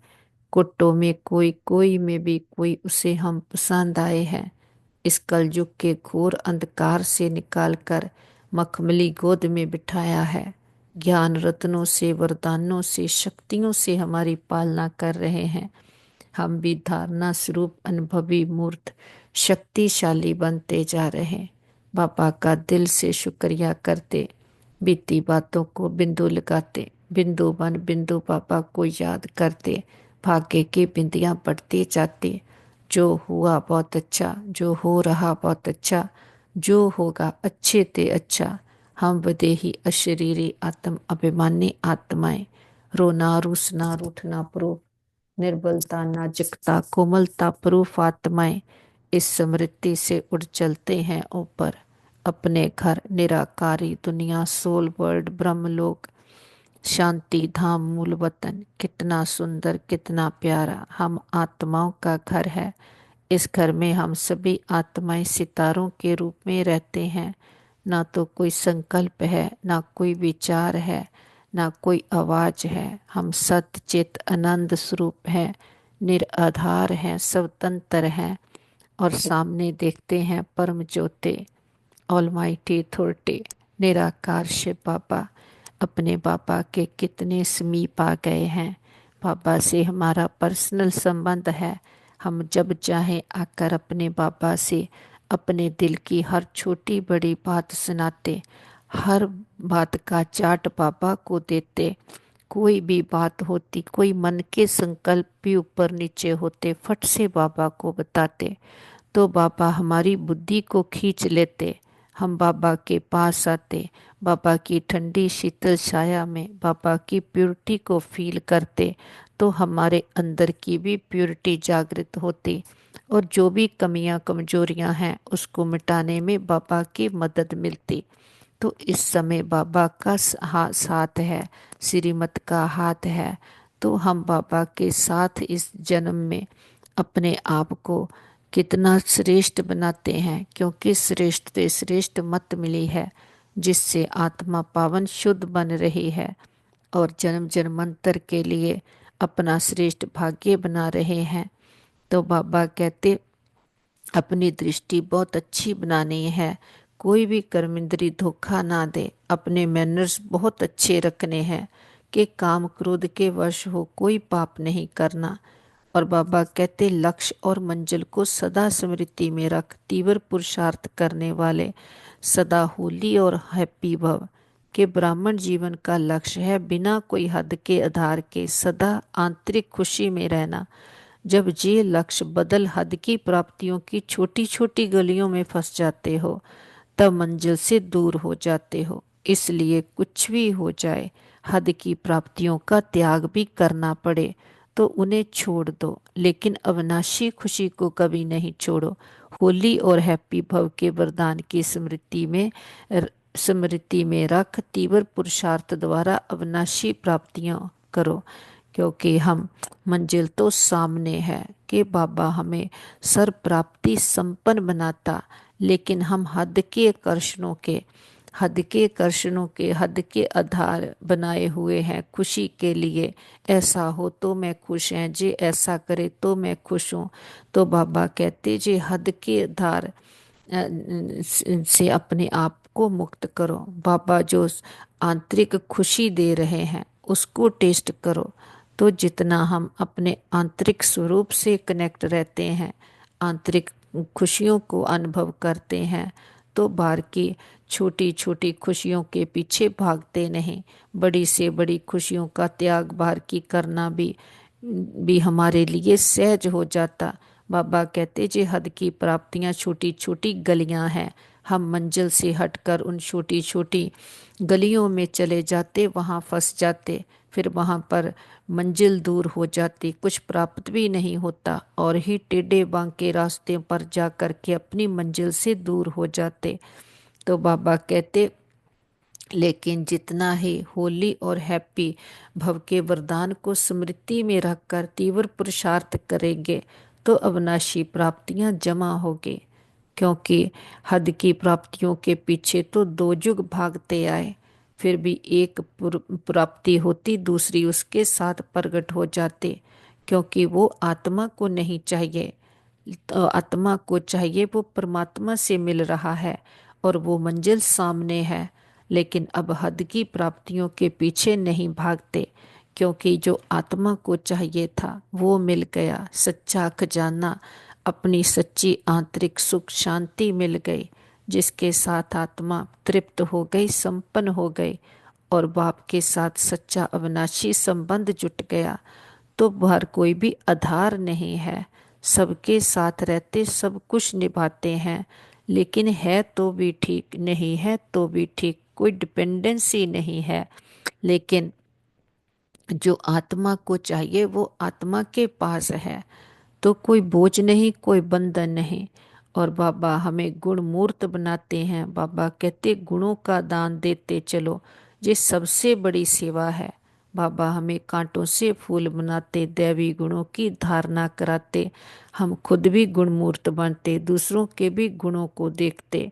कुट्टों में कोई, कोई में भी कोई, उसे हम पसंद आए हैं। इस कलयुग के घोर अंधकार से निकालकर मखमली गोद में बिठाया है। ज्ञान रत्नों से, वरदानों से, शक्तियों से हमारी पालना कर रहे हैं। हम भी धारणा स्वरूप अनुभवी मूर्त शक्तिशाली बनते जा रहे हैं। बाबा का दिल से शुक्रिया करते, बीती बातों को बिंदु लगाते, बिंदु बन बिंदु बाबा को याद करते, भाग्य की बिंदियां बढ़ती जाती। जो हुआ बहुत अच्छा, जो हो रहा बहुत अच्छा, जो होगा अच्छे ते अच्छा। हम विदेही अशरीरी आत्म अभिमानी आत्माएं, रोना रूसना रूठना प्रूफ, निर्बलता नाजुकता कोमलता प्रूफ आत्माएं इस स्मृति से उड़ चलते हैं ऊपर अपने घर, निराकारी दुनिया, सोल वर्ल्ड, ब्रह्मलोक, शांति धाम, मूल वतन। कितना सुंदर, कितना प्यारा हम आत्माओं का घर है। इस घर में हम सभी आत्माएं सितारों के रूप में रहते हैं। ना तो कोई संकल्प है, ना कोई विचार है, ना कोई आवाज है। हम सत्य चित आनंद स्वरूप है, निराधार हैं, स्वतंत्र हैं। और सामने देखते हैं परम ज्योति, ऑलमाइटी अथॉरिटी, निराकार शिव बाबा। अपने बाबा के कितने समीप आ गए हैं। बाबा से हमारा पर्सनल संबंध है। हम जब चाहें आकर अपने बाबा से अपने दिल की हर छोटी बड़ी बात सुनाते, हर बात का चार्ट बाबा को देते। कोई भी बात होती, कोई मन के संकल्प भी ऊपर नीचे होते, फट से बाबा को बताते, तो बाबा हमारी बुद्धि को खींच लेते। हम बाबा के पास आते, बाबा की ठंडी शीतल छाया में बाबा की प्योरिटी को फील करते, तो हमारे अंदर की भी प्योरिटी जागृत होती। और जो भी कमियां कमजोरियां हैं उसको मिटाने में बाबा की मदद मिलती। तो इस समय बाबा का साथ है, श्रीमत का हाथ है। तो हम बाबा के साथ इस जन्म में अपने आप को कितना श्रेष्ठ बनाते हैं, क्योंकि श्रेष्ठ से श्रेष्ठ मत मिली है, जिससे आत्मा पावन शुद्ध बन रही है और जन्म जन्मांतर के लिए अपना श्रेष्ठ भाग्य बना रहे हैं। तो बाबा कहते अपनी दृष्टि बहुत अच्छी बनानी है, कोई भी कर्मेंद्री धोखा ना दे, अपने मैनर्स बहुत अच्छे रखने हैं कि काम क्रोध के वश हो कोई पाप नहीं करना। और बाबा कहते लक्ष्य और मंजिल को सदा स्मृति में रख, तीव्र पुरुषार्थ करने वाले सदा होली और हैप्पी भव। के ब्राह्मण जीवन का लक्ष्य है बिना कोई हद के आधार के सदा आंतरिक खुशी में रहना। जब ये लक्ष्य बदल हद की प्राप्तियों की छोटी छोटी गलियों में फंस जाते हो, तब मंजिल से दूर हो जाते हो। इसलिए कुछ भी हो जाए, हद की प्राप्तियों का त्याग भी करना पड़े तो उन्हें छोड़ दो, लेकिन अविनाशी खुशी को कभी नहीं छोड़ो। होली और हैप्पी भव के वरदान की स्मृति में रख, तीव्र पुरुषार्थ द्वारा अविनाशी प्राप्तियां करो। क्योंकि हम मंजिल तो सामने है कि बाबा हमें सर प्राप्ति संपन्न बनाता, लेकिन हम हद के आधार बनाए हुए हैं खुशी के लिए। ऐसा हो तो मैं खुश हैं, जे ऐसा करे तो मैं खुश हूँ। तो बाबा कहते जे हद के आधार से अपने आप को मुक्त करो। बाबा जो आंतरिक खुशी दे रहे हैं उसको टेस्ट करो। तो जितना हम अपने आंतरिक स्वरूप से कनेक्ट रहते हैं, आंतरिक खुशियों को अनुभव करते हैं, तो बाहर की छोटी छोटी खुशियों के पीछे भागते नहीं। बड़ी से बड़ी खुशियों का त्याग बाहर की करना भी हमारे लिए सहज हो जाता। बाबा कहते जे हद की प्राप्तियां छोटी छोटी गलियां हैं, हम मंजिल से हटकर उन छोटी छोटी गलियों में चले जाते, वहां फंस जाते, फिर वहाँ पर मंजिल दूर हो जाती, कुछ प्राप्त भी नहीं होता, और ही टेढ़े बांके रास्ते पर जा कर के अपनी मंजिल से दूर हो जाते। तो बाबा कहते, लेकिन जितना ही होली और हैप्पी भव के वरदान को स्मृति में रखकर तीव्र पुरुषार्थ करेंगे तो अविनाशी प्राप्तियां जमा होगी। क्योंकि हद की प्राप्तियों के पीछे तो दो युग भागते आए, फिर भी एक प्राप्ति होती दूसरी उसके साथ प्रकट हो जाती। क्योंकि वो आत्मा को नहीं चाहिए, तो आत्मा को चाहिए वो परमात्मा से मिल रहा है और वो मंजिल सामने है। लेकिन अब हद की प्राप्तियों के पीछे नहीं भागते, क्योंकि जो आत्मा को चाहिए था वो मिल गया। सच्चा खजाना, अपनी सच्ची आंतरिक सुख शांति मिल गई, जिसके साथ आत्मा तृप्त हो गई, संपन्न हो गई, और बाप के साथ सच्चा अविनाशी संबंध जुट गया। तो हर कोई भी आधार नहीं है, सबके साथ रहते सब कुछ निभाते हैं। लेकिन है तो भी ठीक, नहीं है तो भी ठीक, कोई डिपेंडेंसी नहीं है। लेकिन जो आत्मा को चाहिए वो आत्मा के पास है, तो कोई बोझ नहीं, कोई बंधन नहीं। और बाबा हमें गुण मूर्त बनाते हैं। बाबा कहते गुणों का दान देते चलो, ये सबसे बड़ी सेवा है। बाबा हमें कांटों से फूल बनाते, दैवी गुणों की धारणा कराते, हम खुद भी गुण मूर्त बनते, दूसरों के भी गुणों को देखते।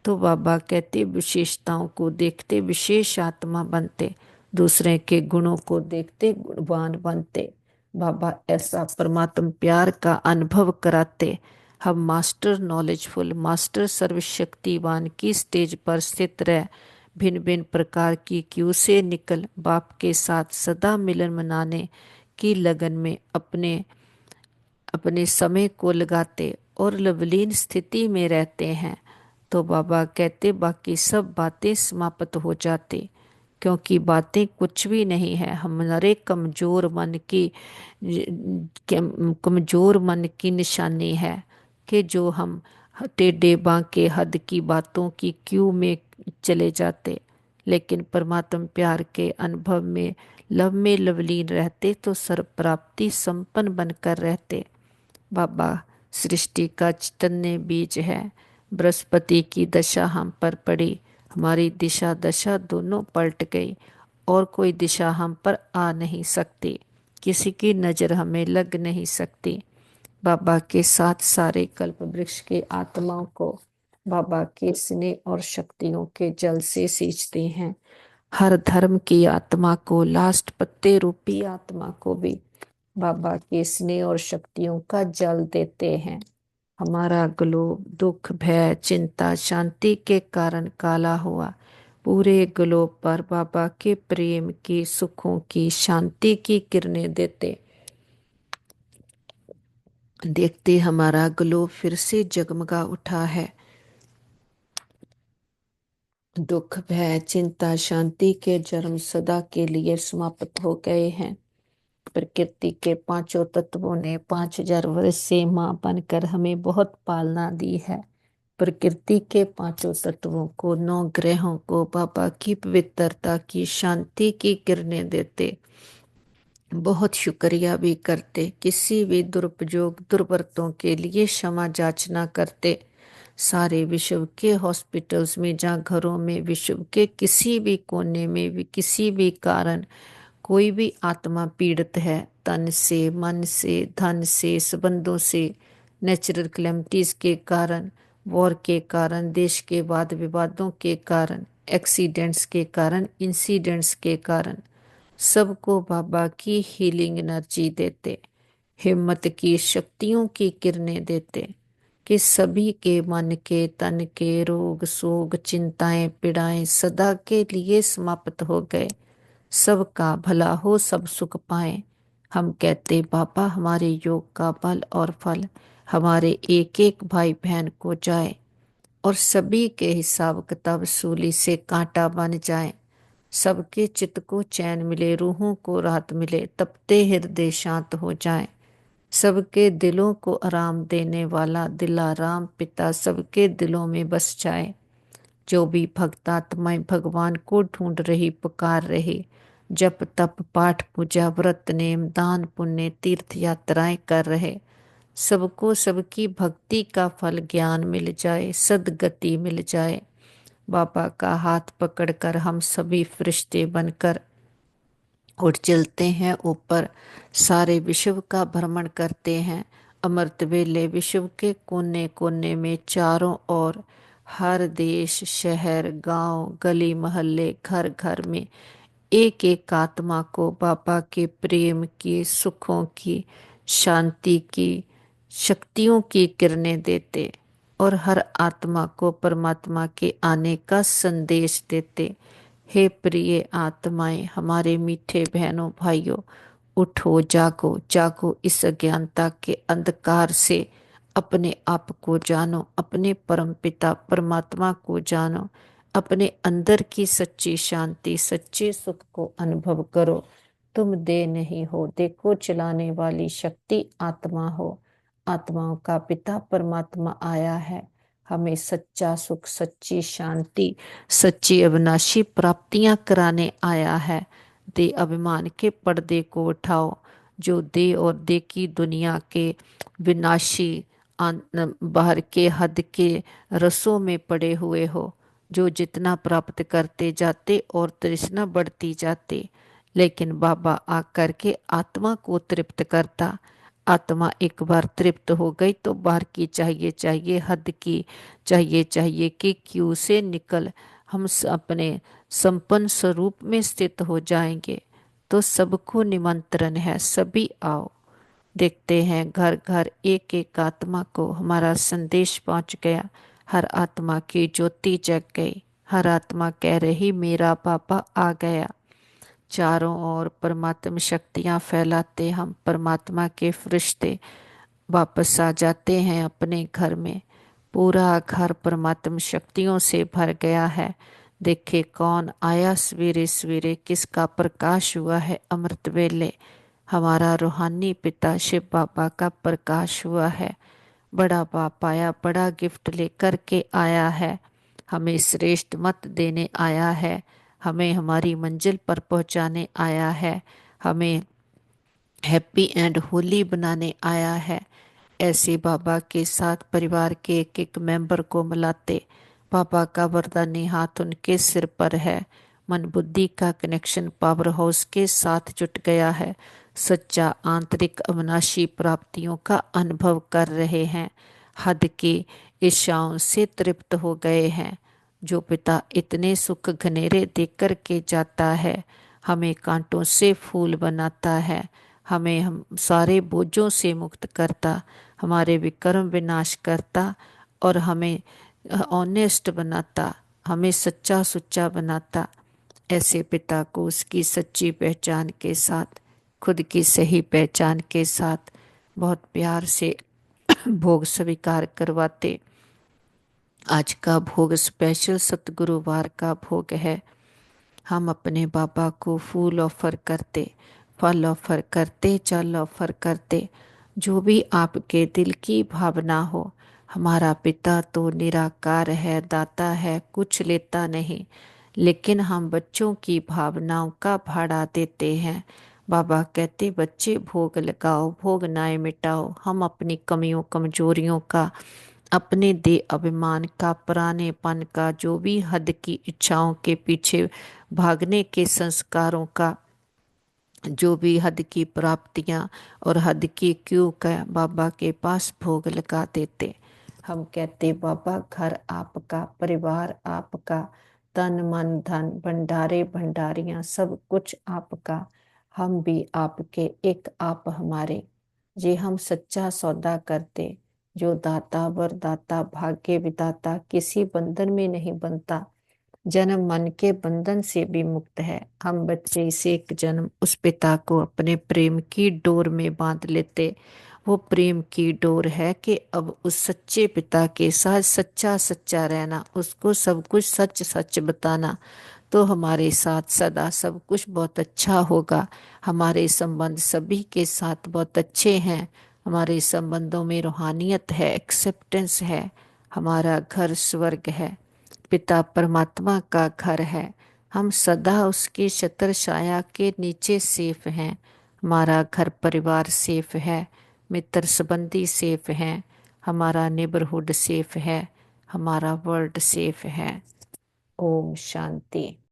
तो बाबा कहते विशेषताओं को देखते विशेष आत्मा बनते, दूसरे के गुणों को देखते गुणवान बनते। बाबा ऐसा परमात्म प्यार का अनुभव कराते, हम मास्टर नॉलेजफुल, मास्टर सर्वशक्तिवान की स्टेज पर स्थित रह, भिन्न भिन्न प्रकार की क्यू से निकल बाप के साथ सदा मिलन मनाने की लगन में अपने अपने समय को लगाते और लवलीन स्थिति में रहते हैं। तो बाबा कहते बाकी सब बातें समाप्त हो जाती, क्योंकि बातें कुछ भी नहीं है। हमारे कमजोर मन की निशानी है कि जो हम टेढ़े बांके हद की बातों की क्यू में चले जाते। लेकिन परमात्म प्यार के अनुभव में लव में लवलीन रहते तो सर्व प्राप्ति संपन्न बनकर रहते। बाबा सृष्टि का चैतन्य बीज है, बृहस्पति की दशा हम पर पड़ी, हमारी दिशा दशा दोनों पलट गई, और कोई दिशा हम पर आ नहीं सकती, किसी की नज़र हमें लग नहीं सकती। बाबा के साथ सारे कल्प वृक्ष के आत्माओं को बाबा के स्नेह और शक्तियों के जल से सींचते हैं। हर धर्म की आत्मा को, लास्ट पत्ते रूपी आत्मा को भी बाबा के स्नेह और शक्तियों का जल देते हैं। हमारा ग्लोब दुख, भय, चिंता, शांति के कारण काला हुआ, पूरे ग्लोब पर बाबा के प्रेम की, सुखों की, शांति की किरणें देते देखते हमारा ग्लोब फिर से जगमगा उठा है। दुख, भय, चिंता, शांति के जन्म सदा के लिए समाप्त हो गए हैं। प्रकृति के पांचों तत्वों ने 5,000 वर्ष से मां बनकर हमें बहुत पालना दी है। प्रकृति के पांचों तत्वों को, 9 ग्रहों को बाबा की पवित्रता की, शांति की किरणें देते, बहुत शुक्रिया भी करते, किसी भी दुरुपयोग दुर्वरतों के लिए क्षमा याचना करते। सारे विश्व के हॉस्पिटल्स में, जहाँ घरों में, विश्व के किसी भी कोने में भी किसी भी कारण कोई भी आत्मा पीड़ित है, तन से, मन से, धन से, संबंधों से, नेचुरल कैलेमिटीज के कारण, वॉर के कारण, देश के वाद विवादों के कारण, एक्सीडेंट्स के कारण, इंसिडेंट्स के कारण, सबको बाबा की हीलिंग एनर्जी देते, हिम्मत की, शक्तियों की किरणें देते, कि सभी के मन के, तन के रोग शोक, चिंताएं, पीड़ाएं सदा के लिए समाप्त हो गए। सबका भला हो, सब सुख पाए। हम कहते बाबा हमारे योग का बल और फल हमारे एक एक भाई बहन को जाए, और सभी के हिसाब किताब सूली से कांटा बन जाए। सबके चित्त को चैन मिले, रूहों को राहत मिले, तपते हृदय शांत हो जाए। सबके दिलों को आराम देने वाला दिलाराम पिता सबके दिलों में बस जाए। जो भी भक्तात्माएं भगवान को ढूंढ रही, पुकार रही, जप तप पाठ पूजा व्रत नेम दान पुण्य तीर्थ यात्राएं कर रहे, सबको सबकी भक्ति का फल ज्ञान मिल जाए, सद्गति मिल जाए। बाबा का हाथ पकड़कर हम सभी फरिश्ते बनकर उठ चलते हैं ऊपर, सारे विश्व का भ्रमण करते हैं। अमृत वेले विश्व के कोने कोने में चारों ओर, हर देश शहर गांव गली मोहल्ले घर घर में एक एक आत्मा को बाबा के प्रेम की सुखों की शांति की शक्तियों की किरणें देते और हर आत्मा को परमात्मा के आने का संदेश देते। हे प्रिय आत्माएं, हमारे मीठे बहनों भाइयों, उठो जागो जागो, इस अज्ञानता के अंधकार से अपने आप को जानो, अपने परम पिता परमात्मा को जानो, अपने अंदर की सच्ची शांति सच्चे सुख को अनुभव करो। तुम दे नहीं हो, देखो चलाने वाली शक्ति आत्मा हो। आत्माओं का पिता परमात्मा आया है, हमें सच्चा सुख सच्ची शांति सच्ची अविनाशी प्राप्तियां कराने आया है। दे अभिमान के पर्दे को उठाओ, जो दे और दे की दुनिया के विनाशी बाहर के हद के रसों में पड़े हुए हो, जो जितना प्राप्त करते जाते और तृष्णा बढ़ती जाती। लेकिन बाबा आकर के आत्मा को तृप्त करता। आत्मा एक बार तृप्त हो गई तो बाहर की चाहिए चाहिए हद की चाहिए चाहिए कि क्यों से निकल हम अपने संपन्न स्वरूप में स्थित हो जाएंगे। तो सबको निमंत्रण है, सभी आओ। देखते हैं घर घर एक एक आत्मा को हमारा संदेश पहुंच गया, हर आत्मा की ज्योति जग गई, हर आत्मा कह रही मेरा पापा आ गया। चारों ओर परमात्मा शक्तियां फैलाते हम परमात्मा के फरिश्ते वापस आ जाते हैं अपने घर में। पूरा घर परमात्मा शक्तियों से भर गया है। देखे कौन आया सवेरे सवेरे, किसका प्रकाश हुआ है अमृत वेले। हमारा रूहानी पिता शिव बाबा का प्रकाश हुआ है। बड़ा बाप आया, बड़ा गिफ्ट लेकर के आया है, हमें श्रेष्ठ मत देने आया है, हमें हमारी मंजिल पर पहुंचाने आया है, हमें हैप्पी एंड होली बनाने आया है। ऐसे बाबा के साथ परिवार के एक एक मेंबर को मिलाते, बाबा का वरदानी हाथ उनके सिर पर है। मन बुद्धि का कनेक्शन पावर हाउस के साथ जुट गया है। सच्चा आंतरिक अविनाशी प्राप्तियों का अनुभव कर रहे हैं। हद की इच्छाओं से तृप्त हो गए हैं। जो पिता इतने सुख घनेरे देकर के जाता है, हमें कांटों से फूल बनाता है, हमें हम सारे बोझों से मुक्त करता, हमारे विकर्म विनाश करता और हमें ऑनेस्ट बनाता, हमें सच्चा सुच्चा बनाता। ऐसे पिता को उसकी सच्ची पहचान के साथ, खुद की सही पहचान के साथ बहुत प्यार से भोग स्वीकार करवाते। आज का भोग स्पेशल सतगुरुवार का भोग है। हम अपने बाबा को फूल ऑफर करते, फल ऑफर करते, जल ऑफर करते, जो भी आपके दिल की भावना हो। हमारा पिता तो निराकार है, दाता है, कुछ लेता नहीं, लेकिन हम बच्चों की भावनाओं का भाड़ा देते हैं। बाबा कहते बच्चे भोग लगाओ, भोग नाए मिटाओ। हम अपनी कमियों कमजोरियों का, अपने दे अभिमान का, पुरानेपन का, जो भी हद की इच्छाओं के पीछे भागने के संस्कारों का, जो भी हद की प्राप्तियां और हद की क्यों का बाबा के पास भोग लगा देते। हम कहते बाबा घर आपका, परिवार आपका, तन मन धन भंडारे भंडारियां सब कुछ आपका, हम भी आपके, एक आप हमारे। जे हम सच्चा सौदा करते, जो दाता वरदाता भाग्य विदाता किसी बंधन में नहीं बनता, जन्म मन के बंधन से भी मुक्त है। हम बच्चे से एक जन्म उस पिता को अपने प्रेम की डोर में बांध लेते। वो प्रेम की डोर है कि अब उस सच्चे पिता के साथ सच्चा सच्चा रहना, उसको सब कुछ सच सच बताना, तो हमारे साथ सदा सब कुछ बहुत अच्छा होगा। हमारे संबंध सभी के साथ बहुत अच्छे हैं। हमारे संबंधों में रूहानियत है, एक्सेप्टेंस है। हमारा घर स्वर्ग है, पिता परमात्मा का घर है। हम सदा उसकी छत्र छाया के नीचे सेफ हैं। हमारा घर परिवार सेफ है, मित्र संबंधी सेफ हैं, हमारा नेबरहुड सेफ है, हमारा वर्ल्ड सेफ है। ओम शांति।